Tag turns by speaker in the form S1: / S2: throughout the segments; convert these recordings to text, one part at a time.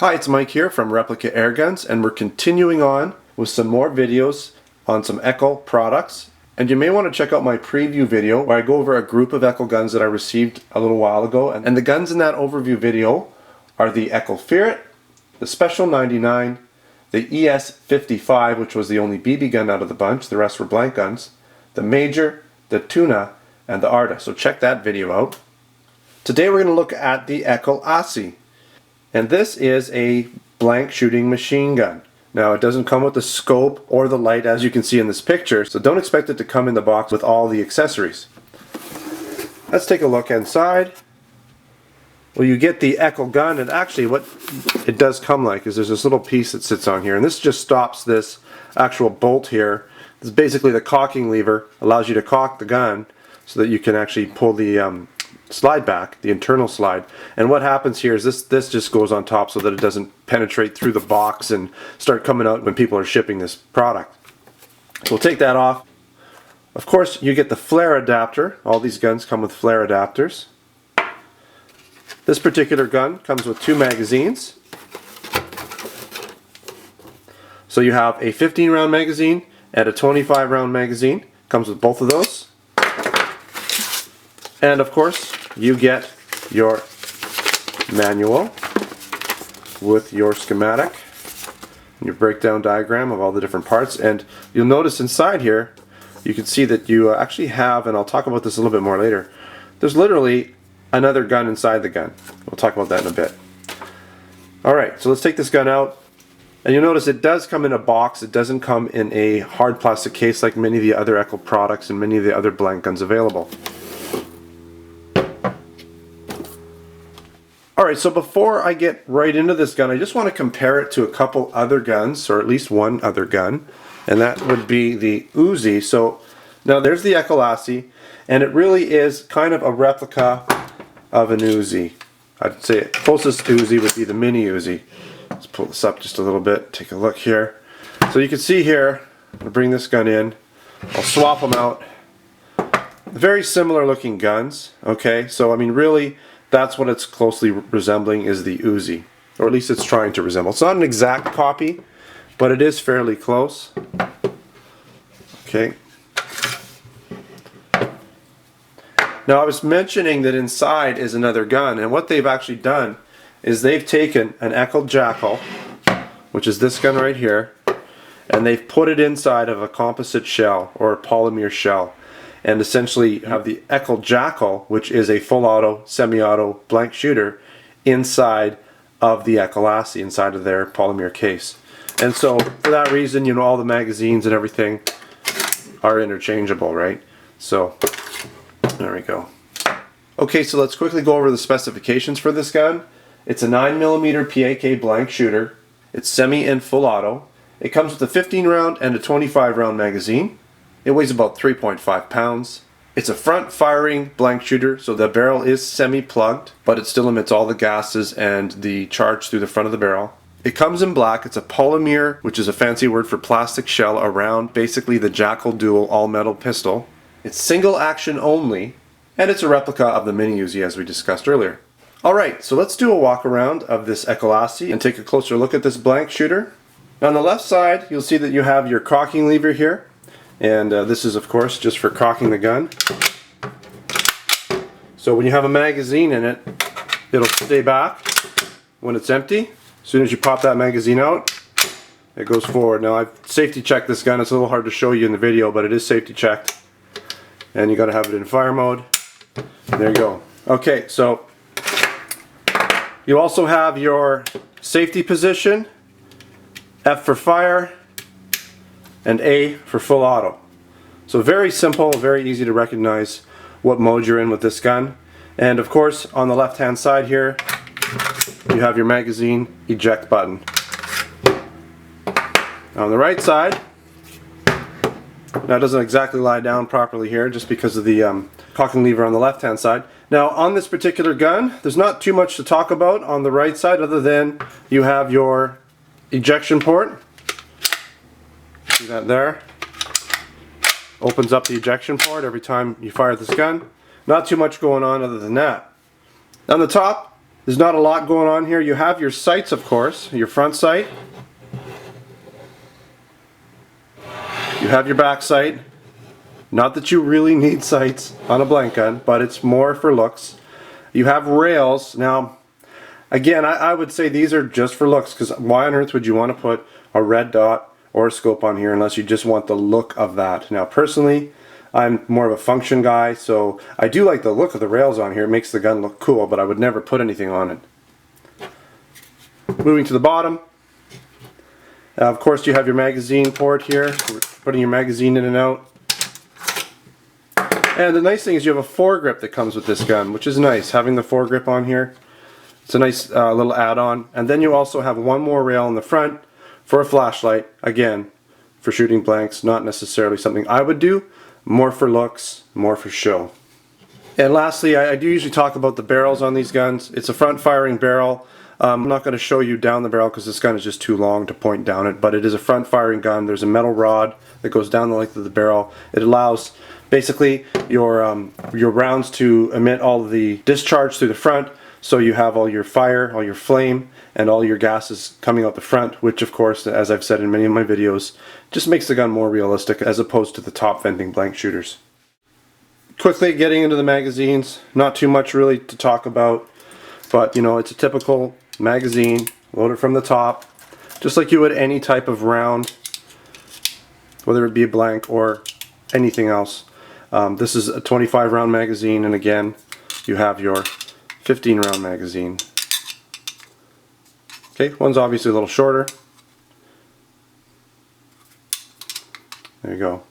S1: Hi, it's Mike here from Replica Airguns, and we're continuing on with some more videos on some EKOL products. And you may want to check out my preview video where I go over a group of EKOL guns that I received a little while ago. And the guns in that overview video are the EKOL Ferret, the Special 99, the ES55, which was the only BB gun out of the bunch, the rest were blank guns, the Major, the Tuna, and the Arta. So check that video out. Today we're going to look at the EKOL ASI. And this is a blank shooting machine gun. Now it doesn't come with the scope or the light as you can see in this picture, so don't expect it to come in the box with all the accessories. Let's take a look inside. Well, you get the EKOL gun, and actually what it does come like is there's this little piece that sits on here, and this just stops this actual bolt here. This is basically the cocking lever, allows you to cock the gun so that you can actually pull the slide back, the internal slide. And what happens here is this just goes on top so that it doesn't penetrate through the box and start coming out when people are shipping this product. So we'll take that off. Of course, you get the flare adapter. All these guns come with flare adapters. This particular gun comes with 2 magazines. So you have a 15-round magazine and a 25-round magazine. Comes with both of those. And of course, you get your manual with your schematic, your breakdown diagram of all the different parts. And you'll notice inside here, you can see that you actually have, and I'll talk about this a little bit more later, there's literally another gun inside the gun. We'll talk about that in a bit. Alright, so let's take this gun out. And you'll notice it does come in a box. It doesn't come in a hard plastic case like many of the other EKOL products and many of the other blank guns available. Alright, so before I get right into this gun, I just want to compare it to a couple other guns, or at least one other gun, and that would be the Uzi. So now there's the EKOL ASI, and it really is kind of a replica of an Uzi. I'd say closest Uzi would be the mini Uzi. Let's pull this up just a little bit, take a look here. So you can see here, I'm going to bring this gun in, I'll swap them out. Very similar looking guns, okay, so I mean really that's what it's closely resembling is the Uzi, or at least it's trying to resemble. It's not an exact copy, but it is fairly close. Okay. Now I was mentioning that inside is another gun, and what they've actually done is they've taken an EKOL Jackal, which is this gun right here, and they've put it inside of a composite shell or a polymer shell. And essentially have the EKOL Jackal, which is a full auto, semi-auto blank shooter, inside of the EKOL ASI, inside of their polymer case. And so for that reason, you know, all the magazines and everything are interchangeable, right? So there we go. Okay, so let's quickly go over the specifications for this gun. It's a 9mm P.A.K. blank shooter. It's semi and full auto. It comes with a 15-round and a 25-round magazine. It weighs about 3.5 pounds. It's a front firing blank shooter, so the barrel is semi-plugged, but it still emits all the gases and the charge through the front of the barrel. It comes in black. It's a polymer, which is a fancy word for plastic shell around basically the Jackal Dual all-metal pistol. It's single action only, and it's a replica of the mini Uzi as we discussed earlier. Alright, so let's do a walk around of this EKOL ASI and take a closer look at this blank shooter. Now on the left side, you'll see that you have your cocking lever here. And this is of course just for cocking the gun. So when you have a magazine in it, it'll stay back when it's empty. As soon as you pop that magazine out, it goes forward. Now I've safety checked this gun. It's a little hard to show you in the video, but it is safety checked. And you got to have it in fire mode. There you go. Okay, so you also have your safety position, F for fire, and A for full auto. So very simple, very easy to recognize what mode you're in with this gun. And of course on the left hand side here you have your magazine eject button. On the right side, now it doesn't exactly lie down properly here just because of the cocking lever on the left hand side. Now on this particular gun there's not too much to talk about on the right side other than you have your ejection port. See that there? Opens up the ejection port every time you fire this gun. Not too much going on other than that. On the top, There's not a lot going on here. You have your sights, of course, your front sight. You have your back sight. Not that you really need sights on a blank gun, but it's more for looks. You have rails. Now, again, I would say these are just for looks, because why on earth would you want to put a red dot or a scope on here unless you just want the look of that? Now, personally, I'm more of a function guy, so I do like the look of the rails on here. It makes the gun look cool, but I would never put anything on it. Moving to the bottom, of course you have your magazine port here, putting your magazine in and out. And the nice thing is you have a foregrip that comes with this gun, which is nice, having the foregrip on here. It's a nice little add-on. And then you also have one more rail in the front for a flashlight, again, for shooting blanks, not necessarily something I would do. More for looks, more for show. And lastly, I do usually talk about the barrels on these guns. It's a front firing barrel. I'm not going to show you down the barrel because this gun is just too long to point down it, but it is a front firing gun. There's a metal rod that goes down the length of the barrel. It allows basically your rounds to emit all of the discharge through the front, so you have all your fire, all your flame, and all your gases coming out the front, which of course, as I've said in many of my videos, just makes the gun more realistic as opposed to the top venting blank shooters. Quickly getting into the magazines, not too much really to talk about, but you know, it's a typical magazine, load it from the top, just like you would any type of round, whether it be a blank or anything else. This is a 25 round magazine, and again, you have your 15 round magazine. Okay, one's obviously a little shorter. There you go.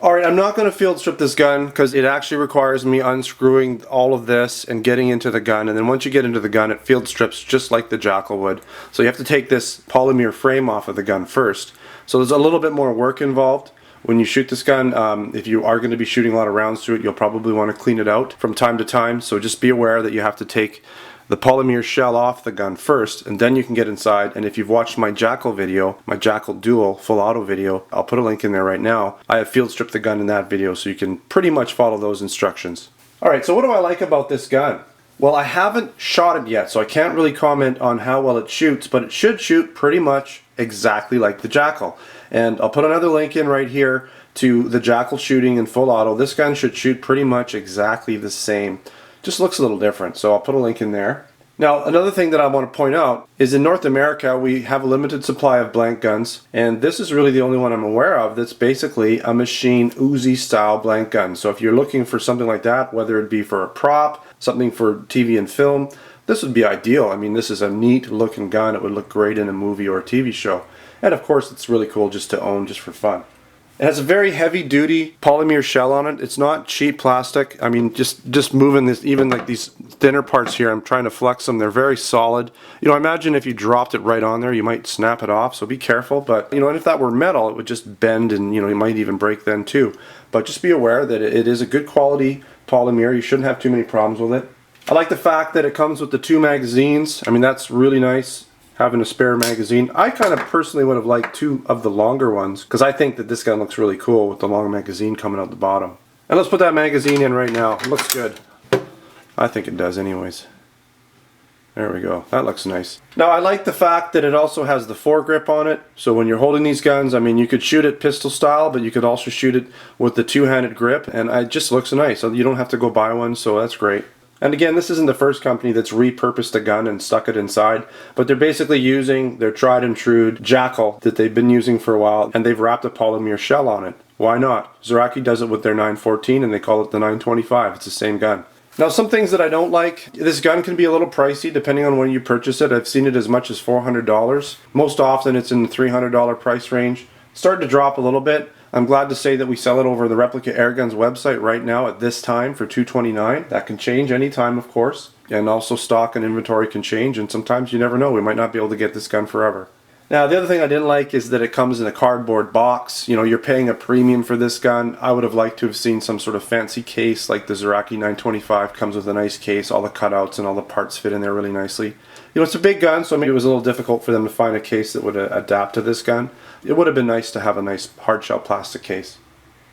S1: Alright, I'm not going to field strip this gun because it actually requires me unscrewing all of this and getting into the gun, and then once you get into the gun it field strips just like the Jackal would. So you have to take this polymer frame off of the gun first. So there's a little bit more work involved when you shoot this gun. If you are going to be shooting a lot of rounds through it, you'll probably want to clean it out from time to time, so just be aware that you have to take the polymer shell off the gun first, and then you can get inside. And if you've watched my Jackal video, my Jackal Dual full auto video, I'll put a link in there right now. I have field stripped the gun in that video, so you can pretty much follow those instructions. Alright, so what do I like about this gun? Well, I haven't shot it yet, so I can't really comment on how well it shoots, but it should shoot pretty much exactly like the Jackal. And I'll put another link in right here to the Jackal shooting in full auto. This gun should shoot pretty much exactly the same. Just looks a little different, so I'll put a link in there. Now, another thing that I want to point out is in North America we have a limited supply of blank guns, and this is really the only one I'm aware of that's basically a machine Uzi style blank gun. So if you're looking for something like that, whether it be for a prop, something for TV and film, this would be ideal. I mean, this is a neat looking gun. It would look great in a movie or a TV show. And of course it's really cool just to own, just for fun. It has a very heavy duty polymer shell on it. It's not cheap plastic. I mean, just moving this, even like these thinner parts here, I'm trying to flex them. They're very solid. You know, imagine if you dropped it right on there, you might snap it off, so be careful. But, you know, and if that were metal, it would just bend and, you know, you might even break then too. But just be aware that it is a good quality polymer. You shouldn't have too many problems with it. I like the fact that it comes with the 2 magazines. I mean, that's really nice, having a spare magazine. I kind of personally would have liked 2 of the longer ones because I think that this gun looks really cool with the long magazine coming out the bottom. And let's put that magazine in right now. It looks good. I think it does anyways. There we go. That looks nice. Now I like the fact that it also has the foregrip on it. So when you're holding these guns, I mean, you could shoot it pistol style, but you could also shoot it with the 2-handed grip, and it just looks nice. So you don't have to go buy one, so that's great. And again, this isn't the first company that's repurposed a gun and stuck it inside, but they're basically using their tried and true Jackal that they've been using for a while, and they've wrapped a polymer shell on it. Why not? Zeraki does it with their 914 and they call it the 925. It's the same gun. Now, some things that I don't like, this gun can be a little pricey depending on when you purchase it. I've seen it as much as $400. Most often it's in the $300 price range. It's starting to drop a little bit. I'm glad to say that we sell it over the Replica Airguns website right now at this time for $229. That can change anytime, of course. And also stock and inventory can change, and sometimes you never know. We might not be able to get this gun forever. Now, the other thing I didn't like is that it comes in a cardboard box. You know, you're paying a premium for this gun. I would have liked to have seen some sort of fancy case like the Zeraki 925 comes with a nice case. All the cutouts and all the parts fit in there really nicely. You know, it's a big gun, so maybe it was a little difficult for them to find a case that would adapt to this gun. It would have been nice to have a nice hard shell plastic case.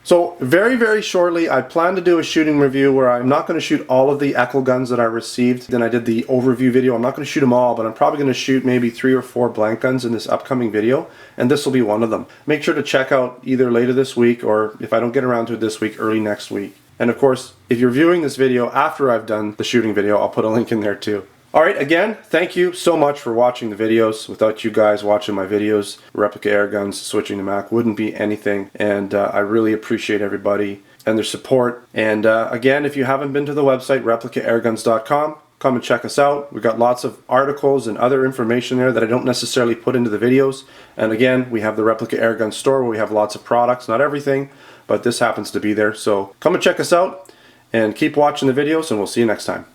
S1: So very shortly I plan to do a shooting review where I'm not going to shoot all of the EKOL guns that I received. Then I did the overview video. I'm not going to shoot them all, but I'm probably going to shoot maybe 3 or 4 blank guns in this upcoming video, and this will be one of them. Make sure to check out either later this week, or if I don't get around to it this week, early next week. And of course, if you're viewing this video after I've done the shooting video, I'll put a link in there too. Alright, again, thank you so much for watching the videos. Without you guys watching my videos, replica air guns, switching to MAK wouldn't be anything. And I really appreciate everybody and their support. And again, if you haven't been to the website, replicaairguns.com, come and check us out. We've got lots of articles and other information there that I don't necessarily put into the videos. And again, we have the Replica Air Gun store where we have lots of products, not everything, but this happens to be there. So come and check us out and keep watching the videos, and we'll see you next time.